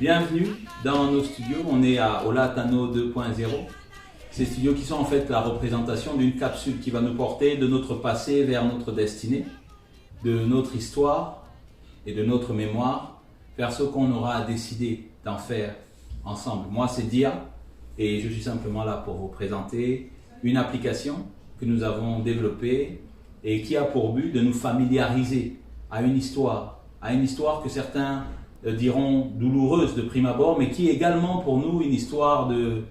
Bienvenue dans nos studios, on est à Olatano 2.0. Ces studios qui sont en fait la représentation d'une capsule qui va nous porter de notre passé vers notre destinée, de notre histoire et de notre mémoire vers ce qu'on aura décidé d'en faire ensemble. Moi c'est Dia et je suis simplement là pour vous présenter une application que nous avons développée et qui a pour but de nous familiariser à une histoire que certains diront douloureuse de prime abord, mais qui est également pour nous une histoire de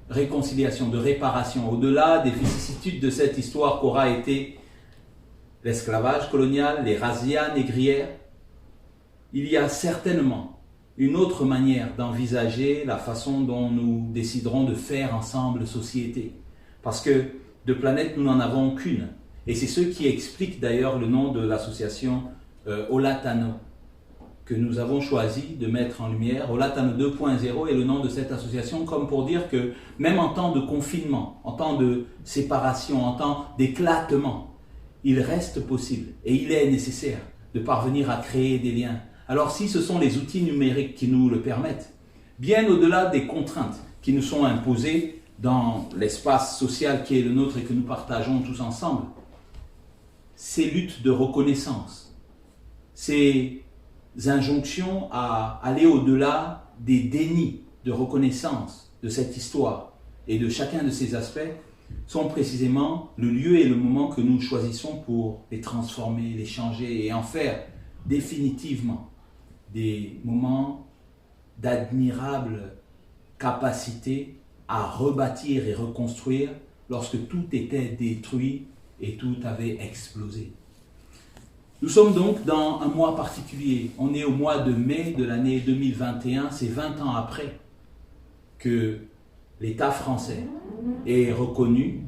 réconciliation, de réparation, au-delà des vicissitudes de cette histoire qu'aura été l'esclavage colonial, les razzias négrières. Il y a certainement une autre manière d'envisager la façon dont nous déciderons de faire ensemble société, parce que de planète nous n'en avons qu'une, et c'est ce qui explique d'ailleurs le nom de l'association Olatano, que nous avons choisi de mettre en lumière. Olatano 2.0 est le nom de cette association, comme pour dire que même en temps de confinement, en temps de séparation, en temps d'éclatement, il reste possible et il est nécessaire de parvenir à créer des liens. Alors si ce sont les outils numériques qui nous le permettent, bien au-delà des contraintes qui nous sont imposées dans l'espace social qui est le nôtre et que nous partageons tous ensemble, ces luttes de reconnaissance, ces injonctions à aller au-delà des dénis de reconnaissance de cette histoire et de chacun de ces aspects sont précisément le lieu et le moment que nous choisissons pour les transformer, les changer et en faire définitivement des moments d'admirable capacité à rebâtir et reconstruire lorsque tout était détruit et tout avait explosé. Nous sommes donc dans un mois particulier. On est au mois de mai de l'année 2021, c'est 20 ans après que l'État français ait reconnu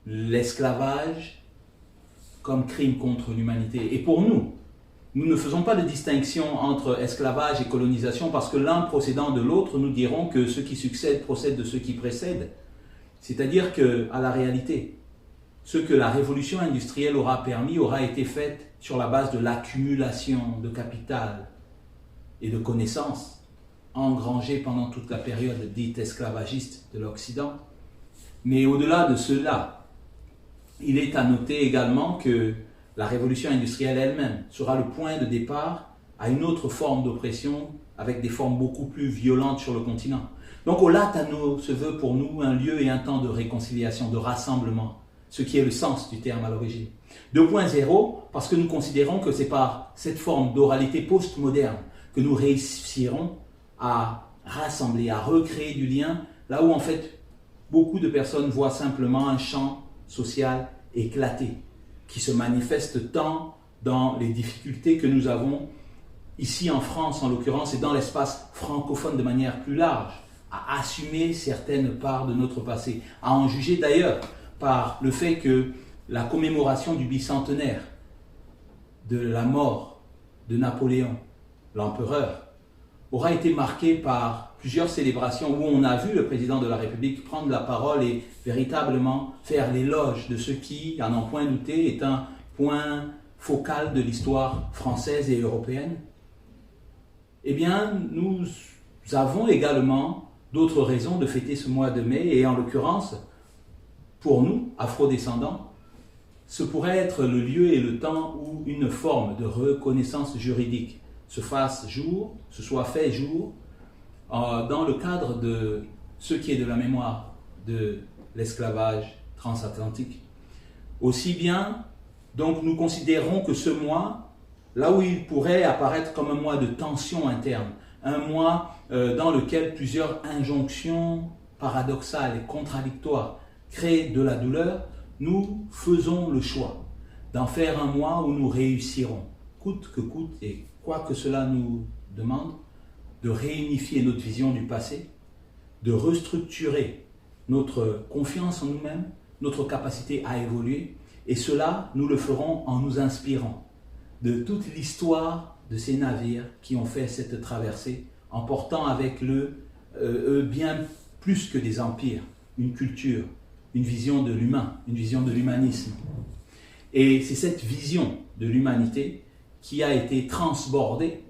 l'esclavage comme crime contre l'humanité. Et pour nous, nous ne faisons pas de distinction entre esclavage et colonisation parce que l'un procédant de l'autre, nous dirons que ce qui succède procède de ce qui précède. C'est-à-dire qu'à la réalité, ce que la révolution industrielle aura permis aura été fait sur la base de l'accumulation de capital et de connaissances engrangées pendant toute la période dite esclavagiste de l'Occident. Mais au-delà de cela, il est à noter également que la révolution industrielle elle-même sera le point de départ à une autre forme d'oppression avec des formes beaucoup plus violentes sur le continent. Donc Olatano se veut pour nous un lieu et un temps de réconciliation, de rassemblement, ce qui est le sens du terme à l'origine. 2.0, parce que nous considérons que c'est par cette forme d'oralité post-moderne que nous réussirons à rassembler, à recréer du lien, là où en fait beaucoup de personnes voient simplement un champ social éclaté, qui se manifeste tant dans les difficultés que nous avons ici en France en l'occurrence et dans l'espace francophone de manière plus large, à assumer certaines parts de notre passé, à en juger d'ailleurs par le fait que la commémoration du bicentenaire de la mort de Napoléon, l'empereur, aura été marquée par plusieurs célébrations où on a vu le président de la République prendre la parole et véritablement faire l'éloge de ce qui, à n'en point douter, est un point focal de l'histoire française et européenne. Eh bien, nous avons également d'autres raisons de fêter ce mois de mai et en l'occurrence, pour nous, afro-descendants, ce pourrait être le lieu et le temps où une forme de reconnaissance juridique se fasse jour, se soit fait jour, dans le cadre de ce qui est de la mémoire de l'esclavage transatlantique. Aussi bien, donc nous considérons que ce mois, là où il pourrait apparaître comme un mois de tension interne, un mois dans lequel plusieurs injonctions paradoxales et contradictoires créent de la douleur, nous faisons le choix d'en faire un mois où nous réussirons, coûte que coûte et quoi que cela nous demande, de réunifier notre vision du passé, de restructurer notre confiance en nous-mêmes, notre capacité à évoluer, et cela, nous le ferons en nous inspirant de toute l'histoire de ces navires qui ont fait cette traversée, en portant avec eux bien plus que des empires, une culture, une vision de l'humain, une vision de l'humanisme. Et c'est cette vision de l'humanité qui a été transbordée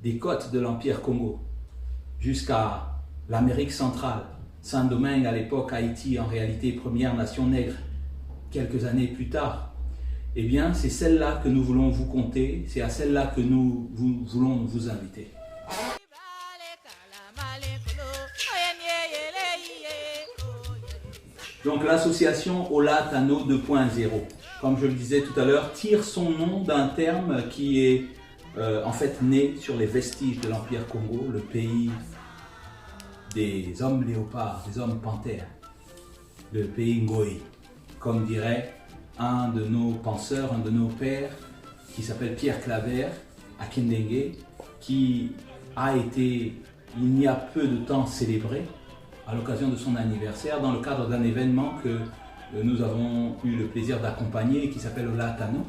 des côtes de l'Empire Congo jusqu'à l'Amérique centrale, Saint-Domingue à l'époque, Haïti en réalité première nation nègre quelques années plus tard. Eh bien, c'est celle-là que nous voulons vous conter, c'est à celle-là que nous voulons vous inviter. Donc l'association Olatano 2.0, comme je le disais tout à l'heure, tire son nom d'un terme qui est en fait né sur les vestiges de l'Empire Congo, le pays des hommes léopards, des hommes panthères, le pays Ngoï, comme dirait un de nos penseurs, un de nos pères, qui s'appelle Pierre Claver, à Kendenge, qui a été, il y a peu de temps, célébré à l'occasion de son anniversaire dans le cadre d'un événement que nous avons eu le plaisir d'accompagner qui s'appelle Olatano.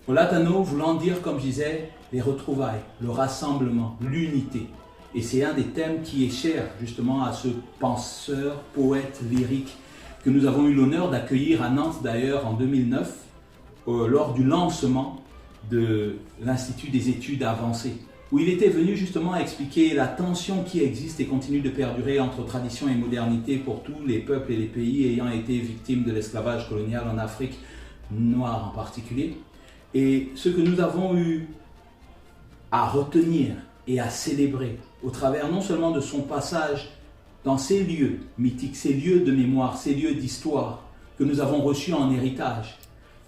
Olatano voulant dire, comme je disais, les retrouvailles, le rassemblement, l'unité. Et c'est un des thèmes qui est cher justement à ce penseur, poète, lyrique que nous avons eu l'honneur d'accueillir à Nantes d'ailleurs en 2009 lors du lancement de l'Institut des études avancées, où il était venu justement expliquer la tension qui existe et continue de perdurer entre tradition et modernité pour tous les peuples et les pays ayant été victimes de l'esclavage colonial en Afrique noire en particulier. Et ce que nous avons eu à retenir et à célébrer au travers non seulement de son passage dans ces lieux mythiques, ces lieux de mémoire, ces lieux d'histoire que nous avons reçus en héritage,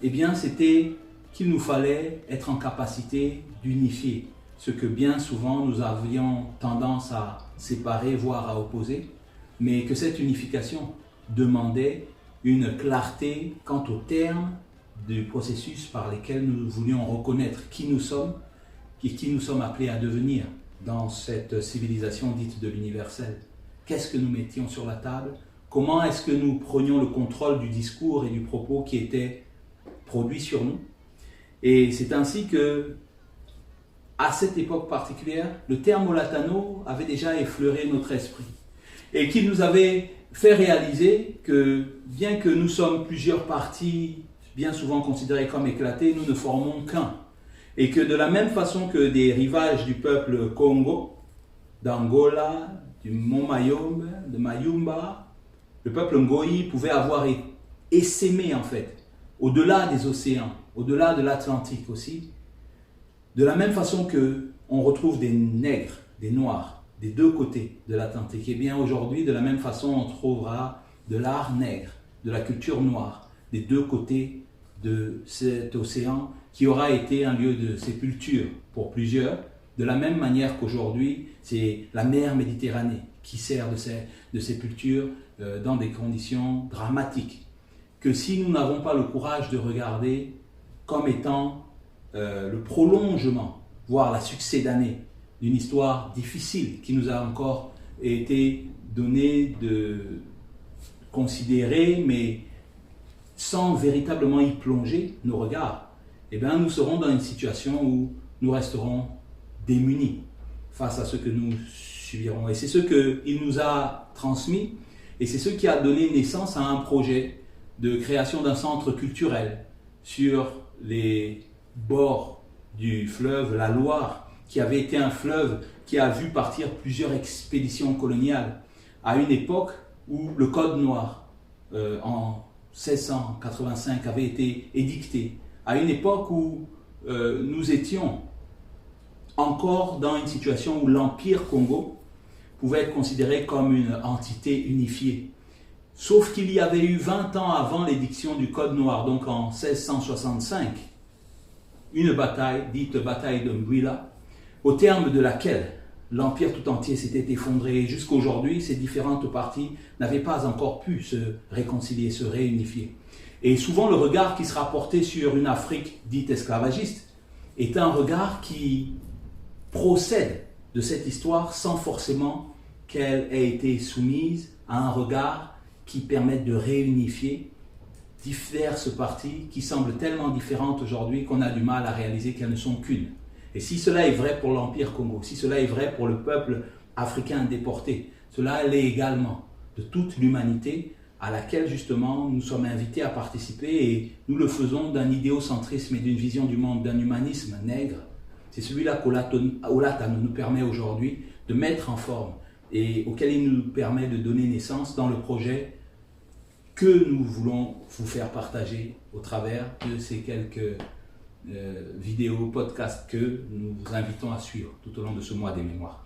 eh bien c'était qu'il nous fallait être en capacité d'unifier ce que bien souvent nous avions tendance à séparer, voire à opposer, mais que cette unification demandait une clarté quant au terme du processus par lesquels nous voulions reconnaître qui nous sommes et qui nous sommes appelés à devenir dans cette civilisation dite de l'universel. Qu'est-ce que nous mettions sur la table? Comment est-ce que nous prenions le contrôle du discours et du propos qui était produit sur nous? Et c'est ainsi que, à cette époque particulière, le terme Olatano avait déjà effleuré notre esprit et qui nous avait fait réaliser que, bien que nous sommes plusieurs parties bien souvent considérées comme éclatées, nous ne formons qu'un. Et que de la même façon que des rivages du peuple Congo, d'Angola, du Mont Mayombe, de Mayumba, le peuple Ngoï pouvait avoir essaimé en fait, au-delà des océans, au-delà de l'Atlantique aussi, de la même façon que on retrouve des nègres, des noirs, des deux côtés de l'Atlantique. Et bien aujourd'hui, de la même façon, on trouvera de l'art nègre, de la culture noire, des deux côtés de cet océan qui aura été un lieu de sépulture pour plusieurs, de la même manière qu'aujourd'hui, c'est la mer Méditerranée qui sert de sépulture dans des conditions dramatiques. Que si nous n'avons pas le courage de regarder comme étant le prolongement, voire la succédanée d'une histoire difficile qui nous a encore été donnée de considérer, mais sans véritablement y plonger nos regards, eh bien, nous serons dans une situation où nous resterons démunis face à ce que nous subirons. Et c'est ce qu'il nous a transmis, et c'est ce qui a donné naissance à un projet de création d'un centre culturel sur les bords du fleuve, la Loire, qui avait été un fleuve qui a vu partir plusieurs expéditions coloniales, à une époque où le Code noir, en 1685, avait été édicté, à une époque où nous étions encore dans une situation où l'Empire Congo pouvait être considéré comme une entité unifiée. Sauf qu'il y avait eu 20 ans avant l'édiction du Code noir, donc en 1665, une bataille, dite bataille de Mbwila, au terme de laquelle l'Empire tout entier s'était effondré. Et jusqu'aujourd'hui, ces différentes parties n'avaient pas encore pu se réconcilier, se réunifier. Et souvent, le regard qui sera porté sur une Afrique dite esclavagiste est un regard qui procède de cette histoire sans forcément qu'elle ait été soumise à un regard qui permette de réunifier diverses parties qui semblent tellement différentes aujourd'hui qu'on a du mal à réaliser qu'elles ne sont qu'une. Et si cela est vrai pour l'Empire Congo, si cela est vrai pour le peuple africain déporté, cela l'est également de toute l'humanité à laquelle justement nous sommes invités à participer, et nous le faisons d'un idéocentrisme et d'une vision du monde, d'un humanisme nègre. C'est celui-là qu'Olatano nous permet aujourd'hui de mettre en forme et auquel il nous permet de donner naissance dans le projet que nous voulons vous faire partager au travers de ces quelques vidéos, podcasts que nous vous invitons à suivre tout au long de ce mois des mémoires.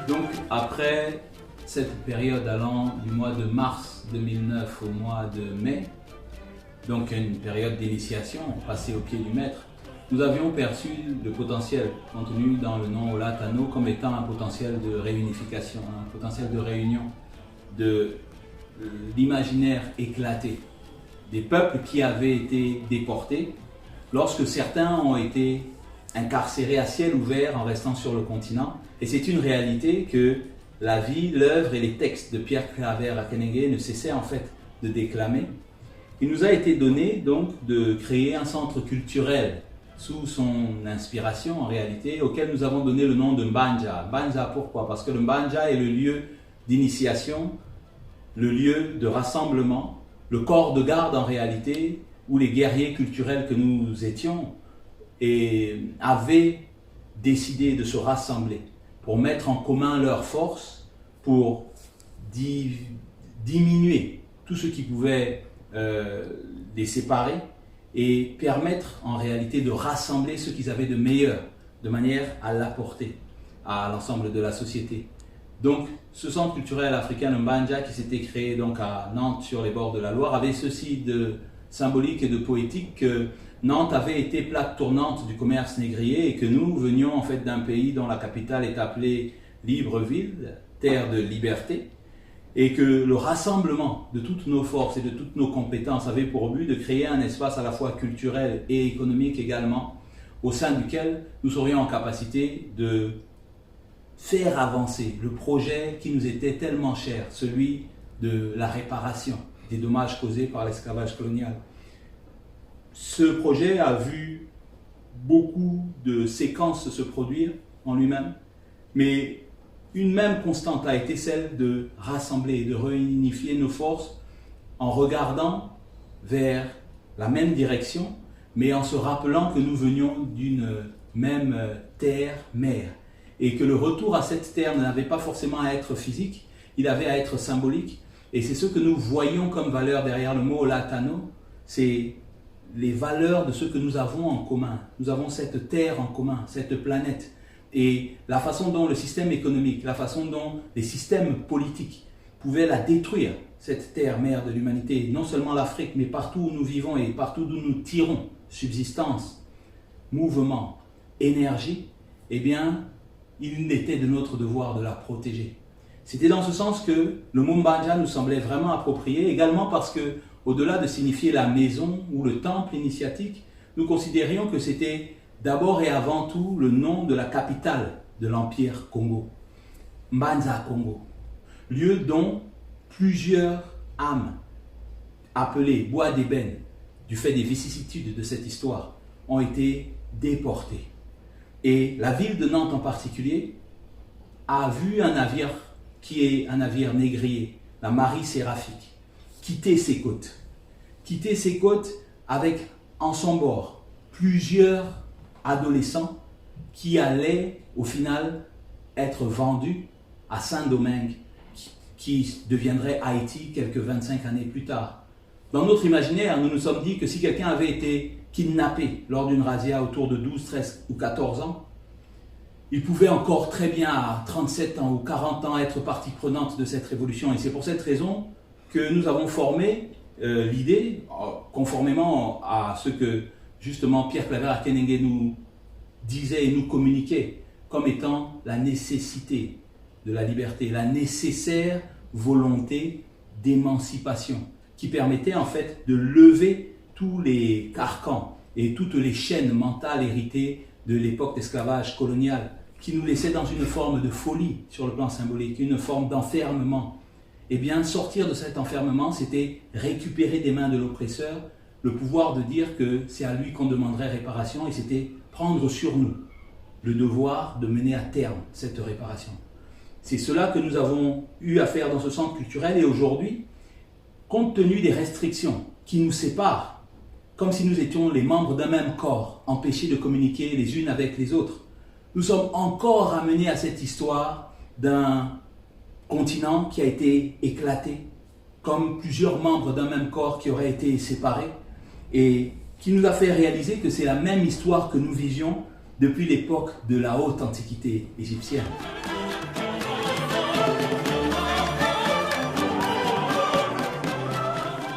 Donc, après cette période allant du mois de mars 2009 au mois de mai, donc une période d'initiation passée au pied du maître, nous avions perçu le potentiel contenu dans le nom Olatano comme étant un potentiel de réunification, un potentiel de réunion de l'imaginaire éclaté des peuples qui avaient été déportés lorsque certains ont été incarcérés à ciel ouvert en restant sur le continent. Et c'est une réalité que la vie, l'œuvre et les textes de Pierre Claver Akenenge ne cessaient en fait de déclamer. Il nous a été donné donc de créer un centre culturel sous son inspiration en réalité, auquel nous avons donné le nom de Mbanja. Mbanja pourquoi? Parce que le Mbanja est le lieu d'initiation, le lieu de rassemblement, le corps de garde en réalité, où les guerriers culturels que nous étions avaient décidé de se rassembler pour mettre en commun leurs forces, pour diminuer tout ce qui pouvait les séparer et permettre en réalité de rassembler ce qu'ils avaient de meilleur, de manière à l'apporter à l'ensemble de la société. Donc, ce centre culturel africain, le Mbanja, qui s'était créé donc à Nantes sur les bords de la Loire, avait ceci de symbolique et de poétique que Nantes avait été plaque tournante du commerce négrier et que nous venions en fait d'un pays dont la capitale est appelée Libreville, terre de liberté, et que le rassemblement de toutes nos forces et de toutes nos compétences avait pour but de créer un espace à la fois culturel et économique également, au sein duquel nous serions en capacité de faire avancer le projet qui nous était tellement cher, celui de la réparation des dommages causés par l'esclavage colonial. Ce projet a vu beaucoup de séquences se produire en lui-même, mais une même constante a été celle de rassembler, de réunifier nos forces en regardant vers la même direction, mais en se rappelant que nous venions d'une même terre-mère et que le retour à cette terre n'avait pas forcément à être physique, il avait à être symbolique. Et c'est ce que nous voyons comme valeur derrière le mot Olatano, c'est les valeurs de ce que nous avons en commun. Nous avons cette terre en commun, cette planète. Et la façon dont le système économique, la façon dont les systèmes politiques pouvaient la détruire, cette terre mère de l'humanité, non seulement l'Afrique, mais partout où nous vivons et partout d'où nous tirons subsistance, mouvement, énergie, eh bien, il était de notre devoir de la protéger. C'était dans ce sens que le mot Mbanja nous semblait vraiment approprié, également parce que, au-delà de signifier la maison ou le temple initiatique, nous considérions que c'était d'abord et avant tout le nom de la capitale de l'Empire Congo, Mbanza Congo, lieu dont plusieurs âmes, appelées bois d'ébène, du fait des vicissitudes de cette histoire, ont été déportées. Et la ville de Nantes en particulier a vu un navire qui est un navire négrier, la Marie Séraphique, quitter ses côtes avec en son bord plusieurs adolescents qui allaient au final être vendus à Saint-Domingue, qui deviendrait Haïti quelques 25 années plus tard. Dans notre imaginaire, nous nous sommes dit que si quelqu'un avait été kidnappé lors d'une razzia autour de 12, 13 ou 14 ans, il pouvait encore très bien à 37 ans ou 40 ans être partie prenante de cette révolution. Et c'est pour cette raison que nous avons formé l'idée, conformément à ce que justement Pierre Claver Akenenge nous disait et nous communiquait, comme étant la nécessité de la liberté, la nécessaire volonté d'émancipation qui permettait en fait de lever tous les carcans et toutes les chaînes mentales héritées de l'époque d'esclavage colonial, qui nous laissait dans une forme de folie sur le plan symbolique, une forme d'enfermement. Eh bien, sortir de cet enfermement, c'était récupérer des mains de l'oppresseur le pouvoir de dire que c'est à lui qu'on demanderait réparation, et c'était prendre sur nous le devoir de mener à terme cette réparation. C'est cela que nous avons eu à faire dans ce centre culturel, et aujourd'hui, compte tenu des restrictions qui nous séparent, comme si nous étions les membres d'un même corps, empêchés de communiquer les unes avec les autres, nous sommes encore ramenés à cette histoire d'un continent qui a été éclaté, comme plusieurs membres d'un même corps qui auraient été séparés, et qui nous a fait réaliser que c'est la même histoire que nous vivions depuis l'époque de la haute antiquité égyptienne.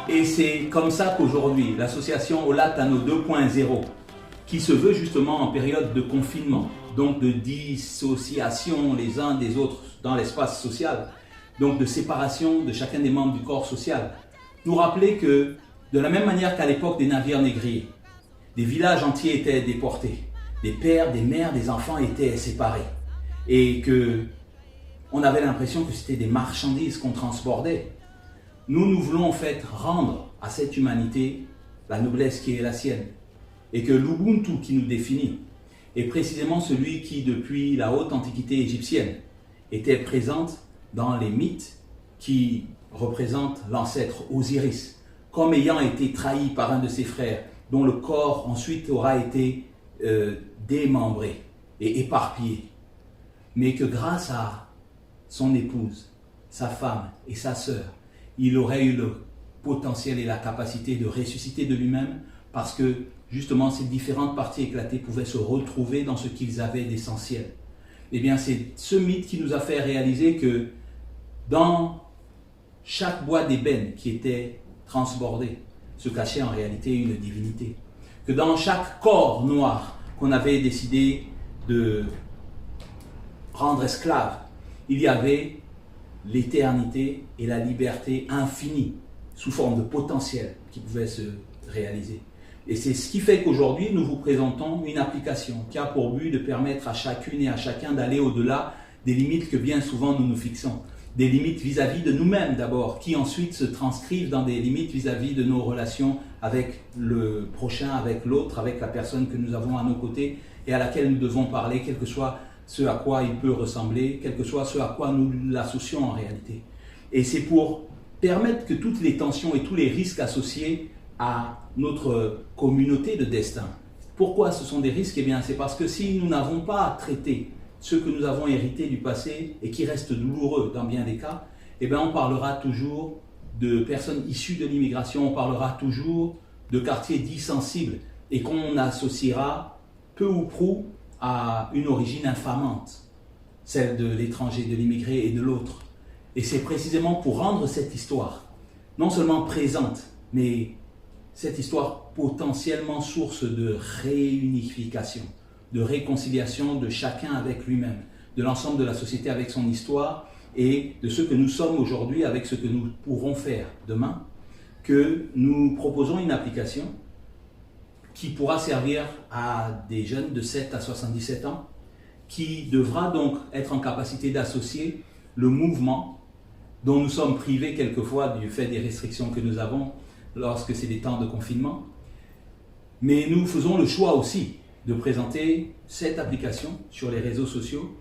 Et c'est comme ça qu'aujourd'hui, l'association Olatano 2.0, qui se veut justement en période de confinement, donc de dissociation les uns des autres dans l'espace social, donc de séparation de chacun des membres du corps social, nous rappelait que de la même manière qu'à l'époque des navires négriers, des villages entiers étaient déportés, des pères, des mères, des enfants étaient séparés, et que on avait l'impression que c'était des marchandises qu'on transportait. Nous voulons en fait rendre à cette humanité la noblesse qui est la sienne, et que l'Ubuntu qui nous définit est précisément celui qui, depuis la haute antiquité égyptienne, était présente dans les mythes qui représentent l'ancêtre Osiris, comme ayant été trahi par un de ses frères, dont le corps ensuite aura été démembré et éparpillé, mais que grâce à son épouse, sa femme et sa sœur, il aurait eu le potentiel et la capacité de ressusciter de lui-même, parce que justement ces différentes parties éclatées pouvaient se retrouver dans ce qu'ils avaient d'essentiel. Eh bien, c'est ce mythe qui nous a fait réaliser que dans chaque bois d'ébène qui était transbordé se cachait en réalité une divinité. Que dans chaque corps noir qu'on avait décidé de rendre esclave, il y avait l'éternité et la liberté infinie sous forme de potentiel qui pouvait se réaliser. Et c'est ce qui fait qu'aujourd'hui, nous vous présentons une application qui a pour but de permettre à chacune et à chacun d'aller au-delà des limites que bien souvent nous nous fixons. Des limites vis-à-vis de nous-mêmes d'abord, qui ensuite se transcrivent dans des limites vis-à-vis de nos relations avec le prochain, avec l'autre, avec la personne que nous avons à nos côtés et à laquelle nous devons parler, quel que soit ce à quoi il peut ressembler, quel que soit ce à quoi nous l'associons en réalité. Et c'est pour permettre que toutes les tensions et tous les risques associés à notre communauté de destin. Pourquoi ce sont des risques? Eh bien, c'est parce que si nous n'avons pas traité ce que nous avons hérité du passé et qui reste douloureux dans bien des cas, eh bien, on parlera toujours de personnes issues de l'immigration, on parlera toujours de quartiers dits sensibles et qu'on associera peu ou prou à une origine infamante, celle de l'étranger, de l'immigré et de l'autre. Et c'est précisément pour rendre cette histoire non seulement présente, mais cette histoire potentiellement source de réunification, de réconciliation de chacun avec lui-même, de l'ensemble de la société avec son histoire et de ce que nous sommes aujourd'hui avec ce que nous pourrons faire demain, que nous proposons une application qui pourra servir à des jeunes de 7 à 77 ans, qui devra donc être en capacité d'associer le mouvement dont nous sommes privés quelquefois du fait des restrictions que nous avons lorsque c'est des temps de confinement. Mais nous faisons le choix aussi de présenter cette application sur les réseaux sociaux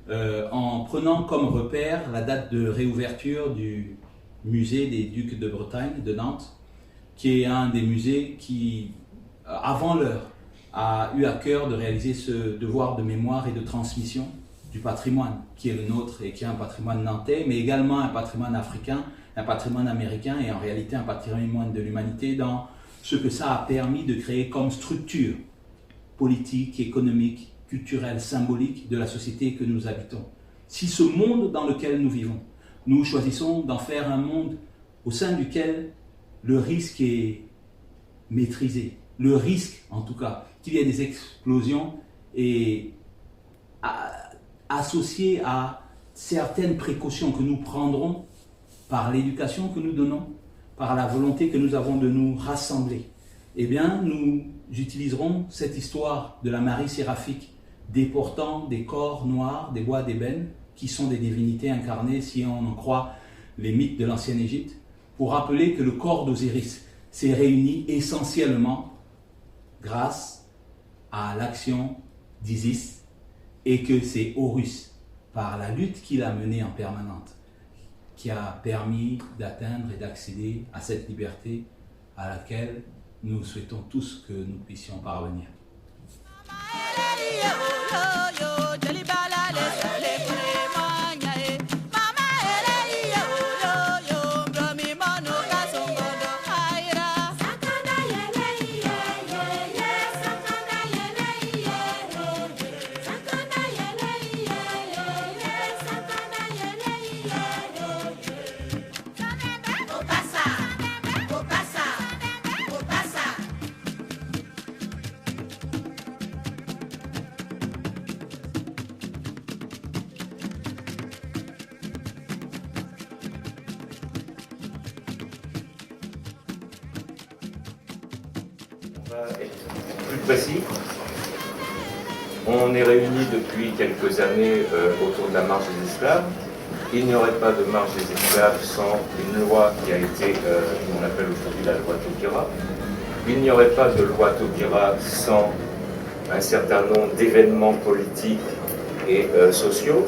en prenant comme repère la date de réouverture du musée des Ducs de Bretagne de Nantes, qui est un des musées qui, avant l'heure, a eu à cœur de réaliser ce devoir de mémoire et de transmission du patrimoine qui est le nôtre et qui est un patrimoine nantais, mais également un patrimoine africain, un patrimoine américain et en réalité un patrimoine de l'humanité dans ce que ça a permis de créer comme structure politique, économique, culturelle, symbolique de la société que nous habitons. Si ce monde dans lequel nous vivons, nous choisissons d'en faire un monde au sein duquel le risque est maîtrisé, le risque en tout cas qu'il y ait des explosions est associé à certaines précautions que nous prendrons par l'éducation que nous donnons, par la volonté que nous avons de nous rassembler, eh bien, nous utiliserons cette histoire de la Marie séraphique déportant des corps noirs, des bois d'ébène, qui sont des divinités incarnées, si on en croit les mythes de l'ancienne Égypte, pour rappeler que le corps d'Osiris s'est réuni essentiellement grâce à l'action d'Isis et que c'est Horus, par la lutte qu'il a menée en permanente, qui a permis d'atteindre et d'accéder à cette liberté à laquelle nous souhaitons tous que nous puissions parvenir. Plus précis, on est réunis depuis quelques années autour de la marche des esclaves. Il n'y aurait pas de marche des esclaves sans une loi qui a été, qu'on appelle aujourd'hui la loi Taubira. Il n'y aurait pas de loi Taubira sans un certain nombre d'événements politiques et sociaux.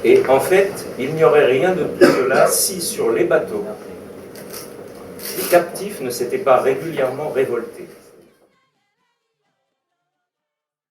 Et en fait, il n'y aurait rien de tout cela si sur les bateaux, les captifs ne s'étaient pas régulièrement révoltés.